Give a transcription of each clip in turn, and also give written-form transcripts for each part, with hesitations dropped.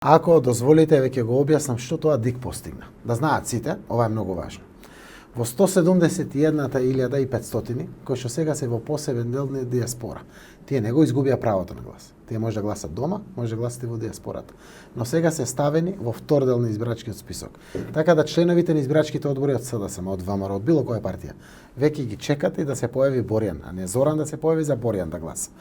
Ако дозволите, веќе го објаснам што тоа ДИК постигна. Да знаат сите, ова е многу важно. Во 171.500, кои што сега се во посебен дел на диаспора, тие не го изгубија правото на глас. Тие може да гласат дома, може да гласат и во диаспората. Но сега се ставени во втор дел на избирачкиот список. Така да членовите на избирачките одбори од СДСМ, од ВМРО, од било која партија, веќе ги чекате да се појави Борјан, а не Зоран да се појави за Борјан да гласа.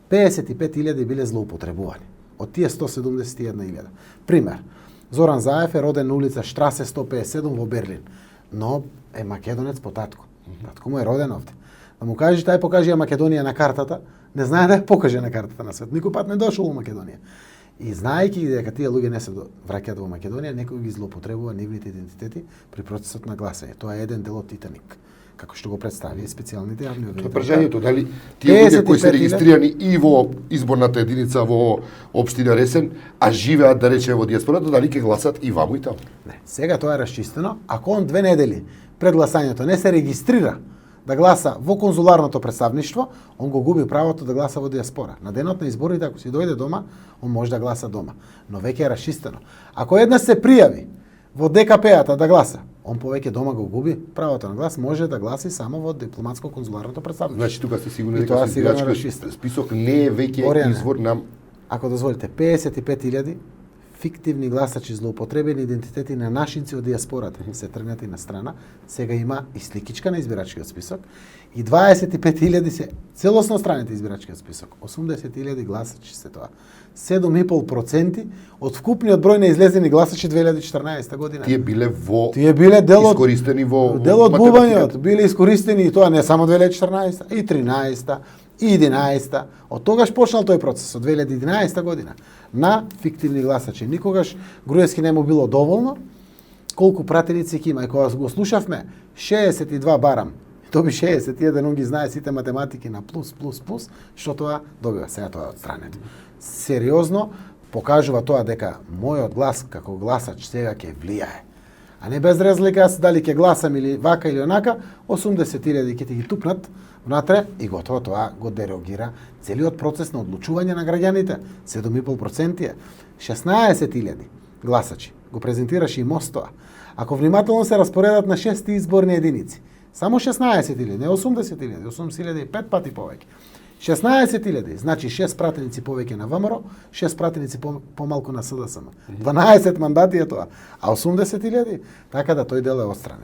55.000 биле злоупотребувани од тие 171.000. Пример, Зоран Заев е роден на улица Штрасе 157 во Берлин, но е македонец по татко. Татко му е роден овде. Да му кажеш, тај покажи ја Македонија на картата, не знае да ја покаже на картата на свет. Никој пат не дошол во Македонија. И знаејќи дека тие луѓе не се враќаат во Македонија, некој ги злоупотребува нивните идентитети при процесот на гласање. Тоа е еден дел од Титаник, како што го представи специјалните јавни Тоа органи. е прашањето, дали тие луѓе кои се регистрирани и во изборната единица во општина Ресен, а живеат да речеме во диаспората, дали ќе гласат и ваму и таму? Не, сега тоа е расчистено. Ако он 2 недели пред гласањето не се регистрира да гласа во конзуларното представништво, он го губи правото да гласа во диаспора. На денот на изборите, ако си дојде дома, он може да гласа дома. Но веќе е расчистено. Ако еднаш се пријави во ДКП-ата да гласа, он повеќе дома го губи правото на глас, може да гласи само во дипломатско-конзуларното представништво. Значи тука сте сигурни И дека тоа со сигурно избирачкиот расчистено. список не е веќе Борјане, извор на Ако дозволите, 55.000 фиктивни гласачи злоупотребени идентитети на нашинци од диаспората се тргнати на страна. Сега има и сликичка на избирачкиот список и 25.000 се целосно страните избирачкиот список. 80.000 гласачи се тоа. 7,5% од вкупниот број на излезени гласачи 2014 година. тие биле дел од искористени во дел од математиката. бувањето, биле искористени и тоа не само 2014, и 13 и 11. Од тогаш почнал тој процес, од 2011 година, на фиктивни гласачи. Никогаш Груевски не му било доволно колку пратеници ќе има. И кога го слушавме, 62 барам, тоа би 61, он ги знае сите математики на плюс, што тоа добива. Сега тоа е отстрането. Сериозно покажува тоа дека мојот глас како гласач сега ќе влијае. А не без разлика дали ќе гласам или вака или онака, 80.000 ќе ти ги тупнат внатре и готово, тоа го дерогира целиот процес на одлучување на граѓаните. 7,5%. 16.000 гласачи го презентираше и МОСТ тоа. Ако внимателно се распоредат на 6 изборни единици, само 16.000, не 80.000, 80.005 пати повеќе. 16.000, значи 6 пратеници повеќе на ВМРО, 6 пратеници помалку на СДСМ. 12 мандати е тоа, а 80.000, така да тој дел е отстранет.